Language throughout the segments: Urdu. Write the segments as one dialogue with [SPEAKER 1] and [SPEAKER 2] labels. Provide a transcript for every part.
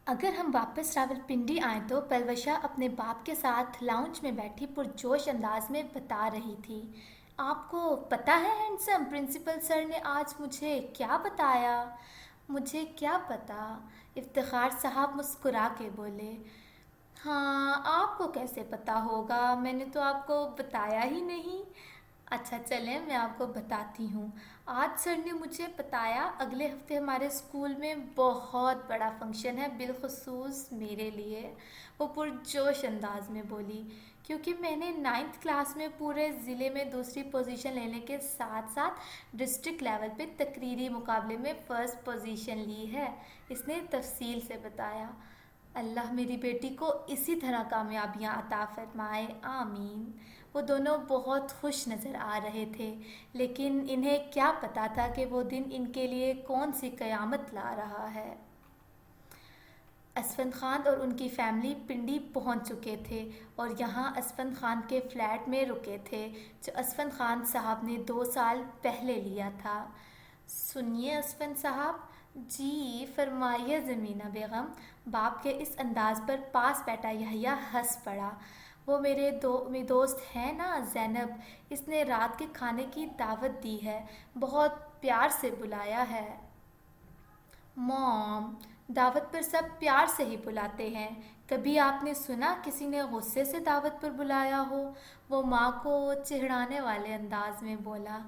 [SPEAKER 1] اگر ہم واپس راولپنڈی آئیں تو پلوشا اپنے باپ کے ساتھ لاؤنج میں بیٹھی پرجوش انداز میں بتا رہی تھی۔ آپ کو پتہ ہے ہینڈسم پرنسپل سر نے آج مجھے کیا بتایا؟ مجھے کیا پتہ؟ افتخار صاحب مسکرا کے بولے۔ ہاں، آپ کو کیسے پتہ ہوگا؟ میں نے تو آپ کو بتایا ہی نہیں۔ اچھا چلیں میں آپ کو بتاتی ہوں۔ آج سر نے مجھے بتایا اگلے ہفتے ہمارے اسکول میں بہت بڑا فنکشن ہے، بالخصوص میرے لیے۔ وہ پرجوش انداز میں بولی، کیونکہ میں نے 9th کلاس میں پورے ضلع میں دوسری پوزیشن لینے کے ساتھ ساتھ ڈسٹرکٹ لیول پہ تقریری مقابلے میں فرسٹ پوزیشن لی ہے۔ اس نے تفصیل سے بتایا۔ اللہ میری بیٹی کو اسی طرح کامیابیاں عطا فرمائے، آمین۔ وہ دونوں بہت خوش نظر آ رہے تھے، لیکن انہیں کیا پتا تھا کہ وہ دن ان کے لیے کون سی قیامت لا رہا ہے۔ اسفند خان اور ان کی فیملی پنڈی پہنچ چکے تھے اور یہاں اسفند خان کے فلیٹ میں رکے تھے، جو اسفند خان صاحب نے 2 سال پہلے لیا تھا۔ سنیے اسفند صاحب۔ جی فرمائیے زمینہ بیگم۔ باپ کے اس انداز پر پاس بیٹھا یحییٰ ہنس پڑا۔ وہ میری دوست ہے نا زینب، اس نے رات کے کھانے کی دعوت دی ہے، بہت پیار سے بلایا ہے۔ موم، دعوت پر سب پیار سے ہی بلاتے ہیں، کبھی آپ نے سنا کسی نے غصے سے دعوت پر بلایا ہو؟ وہ ماں کو چڑھانے والے انداز میں بولا۔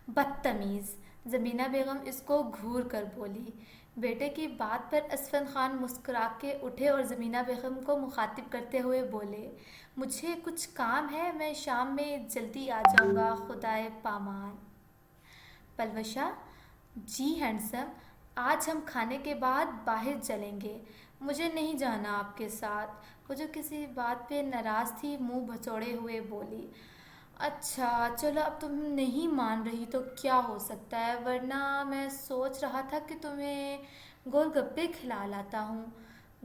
[SPEAKER 1] بدتمیز، زمینہ بیگم اس کو گھور کر بولی۔ بیٹے کی بات پر اسفند خان مسکرا کے اٹھے اور زمینہ بیگم کو مخاطب کرتے ہوئے بولے، مجھے کچھ کام ہے، میں شام میں جلدی آ جاؤں گا، خدائے پامان۔ پلوشا، جی ہینڈسم، آج ہم کھانے کے بعد باہر چلیں گے، مجھے نہیں جانا آپ کے ساتھ۔ وہ جو کسی بات پہ ناراض تھی منہ بھچوڑے ہوئے بولی۔ اچھا چلو، اب تم نہیں مان رہی تو کیا ہو سکتا ہے، ورنہ میں سوچ رہا تھا کہ تمہیں گول گپے کھلا لاتا ہوں۔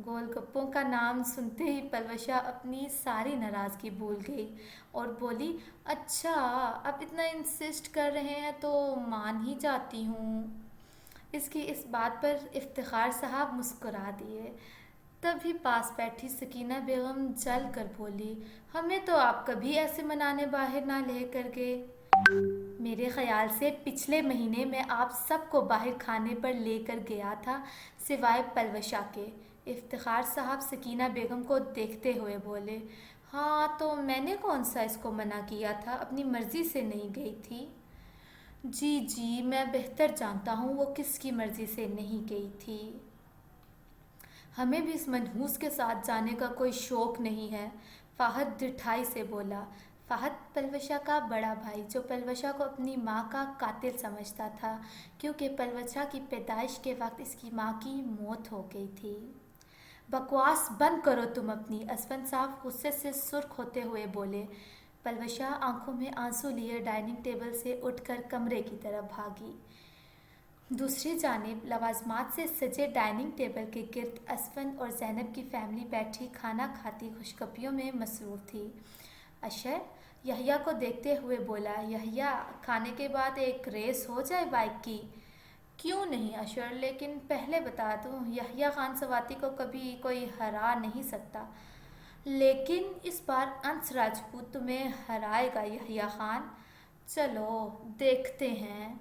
[SPEAKER 1] گول گپوں کا نام سنتے ہی پلوشا اپنی ساری ناراضگی بھول گئی اور بولی، اچھا اب اتنا انسسٹ کر رہے ہیں تو مان ہی جاتی ہوں۔ اس کی اس بات پر افتخار صاحب مسکرا دیے۔ تبھی پاس بیٹھی سکینہ بیگم جل کر بولی، ہمیں تو آپ کبھی ایسے منانے باہر نہ لے کر گئے۔ میرے خیال سے پچھلے مہینے میں آپ سب کو باہر کھانے پر لے کر گیا تھا، سوائے پلوشا کے۔ افتخار صاحب سکینہ بیگم کو دیکھتے ہوئے بولے، ہاں تو میں نے کون سا اس کو منع کیا تھا، اپنی مرضی سے نہیں گئی تھی۔ جی جی میں بہتر جانتا ہوں وہ کس کی مرضی سے نہیں گئی تھی۔ ہمیں بھی اس منحوس کے ساتھ جانے کا کوئی شوق نہیں ہے، فہد ڈٹھائی سے بولا۔ فہد پلوشا کا بڑا بھائی، جو پلوشا کو اپنی ماں کا قاتل سمجھتا تھا، کیونکہ پلوشا کی پیدائش کے وقت اس کی ماں کی موت ہو گئی تھی۔ بکواس بند کرو تم اپنی، اسفند صاحب غصے سے سرخ ہوتے ہوئے بولے۔ پلوشا آنکھوں میں آنسو لیے ڈائننگ ٹیبل سے اٹھ کر کمرے کی طرف بھاگی۔ دوسری جانب لوازمات سے سجے ڈائننگ ٹیبل کے گرد اسفند اور زینب کی فیملی بیٹھی کھانا کھاتی خوشگپیوں میں مصروف تھی۔ اشر یحییٰ کو دیکھتے ہوئے بولا، یحییٰ کھانے کے بعد ایک ریس ہو جائے بائک کی؟ کیوں نہیں اشر، لیکن پہلے بتا دوں یحییٰ خان سواتی کو کبھی کوئی ہرا نہیں سکتا، لیکن اس بار انس راجپوت تمہیں ہرائے گا یحییٰ خان، چلو دیکھتے ہیں۔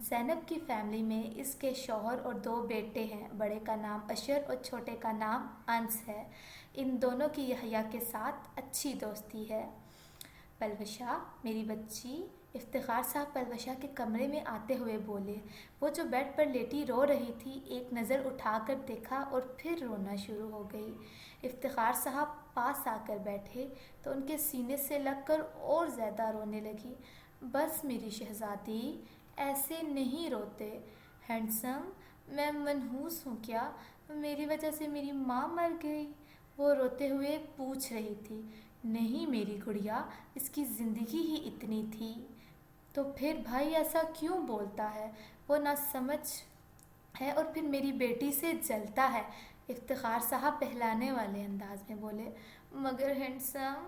[SPEAKER 1] زینب کی فیملی میں اس کے شوہر اور 2 بیٹے ہیں، بڑے کا نام اشر اور چھوٹے کا نام انس ہے۔ ان دونوں کی یحییٰ کے ساتھ اچھی دوستی ہے۔ پلوشا میری بچی، افتخار صاحب پلوشا کے کمرے میں آتے ہوئے بولے۔ وہ جو بیڈ پر لیٹی رو رہی تھی، ایک نظر اٹھا کر دیکھا اور پھر رونا شروع ہو گئی۔ افتخار صاحب پاس آ کر بیٹھے تو ان کے سینے سے لگ کر اور زیادہ رونے لگی۔ بس میری شہزادی، ایسے نہیں روتے۔ ہینڈسم، میں منحوس ہوں کیا؟ میری وجہ سے میری ماں مر گئی؟ وہ روتے ہوئے پوچھ رہی تھی۔ نہیں میری گڑیا، اس کی زندگی ہی اتنی تھی۔ تو پھر بھائی ایسا کیوں بولتا ہے؟ وہ نہ سمجھ ہے اور پھر میری بیٹی سے جلتا ہے، افتخار صاحب بہلانے والے انداز میں بولے۔ مگر ہینڈسم،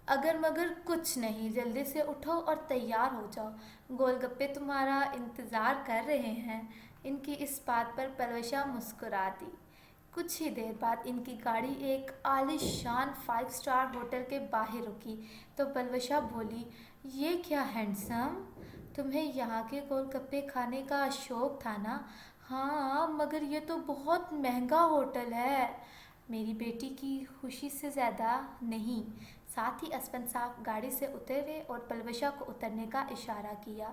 [SPEAKER 1] اگر مگر کچھ نہیں، جلدی سے اٹھو اور تیار ہو جاؤ، گول گپے تمہارا انتظار کر رہے ہیں۔ ان کی اس بات پر پلوشا مسکرا دی۔ کچھ ہی دیر بعد ان کی گاڑی ایک عالی شان 5 اسٹار ہوٹل کے باہر رکی تو پلوشا بولی، یہ کیا ہینڈسم، تمہیں یہاں کے گول گپے کھانے کا شوق تھا نا؟ ہاں مگر یہ تو بہت مہنگا ہوٹل ہے۔ میری بیٹی کی خوشی سے زیادہ نہیں۔ ساتھ ہی اسپن صاحب گاڑی سے اترے اور پلوشا کو اترنے کا اشارہ کیا۔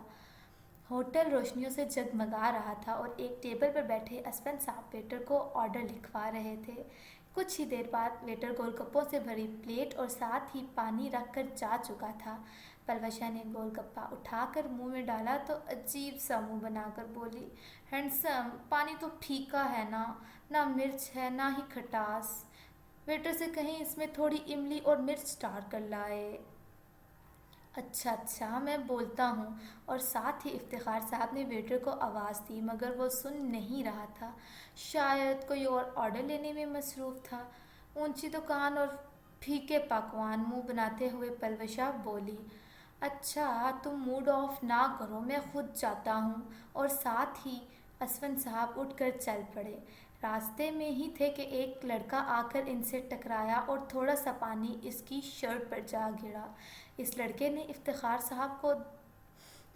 [SPEAKER 1] ہوٹل روشنیوں سے جگمگا رہا تھا اور ایک ٹیبل پر بیٹھے اسپن صاحب ویٹر کو آرڈر لکھوا رہے تھے۔ کچھ ہی دیر بعد ویٹر گول گپوں سے بھری پلیٹ اور ساتھ ہی پانی رکھ کر جا چکا تھا۔ پلوشا نے گول گپا اٹھا کر منہ میں ڈالا تو عجیب سا منہ بنا کر بولی، ہینڈسم پانی تو پھیکا ہے نا، نہ مرچ ہے نہ ہی کھٹاس۔ ویٹر سے کہیں اس میں تھوڑی املی اور مرچ ڈال کر لائے۔ اچھا اچھا میں بولتا ہوں۔ اور ساتھ ہی افتخار صاحب نے ویٹر کو آواز دی مگر وہ سن نہیں رہا تھا، شاید کوئی اور آرڈر لینے میں مصروف تھا۔ اونچی دکان اور پھیکے پکوان، منہ بناتے ہوئے پلوشا بولی، اچھا تم موڈ آف نہ کرو، میں خود جاتا ہوں۔ اور ساتھ ہی اسفن صاحب اٹھ کر چل پڑے۔ راستے میں ہی تھے کہ ایک لڑکا آ کر ان سے ٹکرایا اور تھوڑا سا پانی اس کی شرٹ پر جا گرا۔ اس لڑکے نے افتخار صاحب کو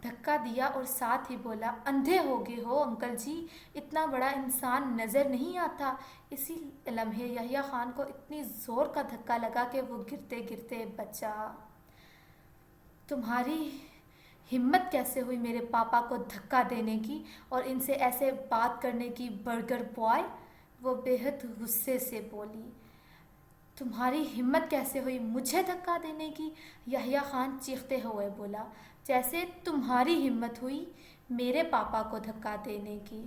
[SPEAKER 1] دھکا دیا اور ساتھ ہی بولا، اندھے ہو گئے ہو انکل جی، اتنا بڑا انسان نظر نہیں آتا؟ اسی لمحے یحییٰ خان کو اتنی زور کا دھکا لگا کہ وہ گرتے گرتے بچا۔ تمہاری ہمت کیسے ہوئی میرے پاپا کو دھکا دینے کی اور ان سے ایسے بات کرنے کی، برگر بوائے؟ وہ بے حد غصے سے بولی۔ تمہاری ہمت کیسے ہوئی مجھے دھکا دینے کی؟ یحییٰ خان چیختے ہوئے بولا، جیسے تمہاری ہمت ہوئی میرے پاپا کو دھکا دینے کی۔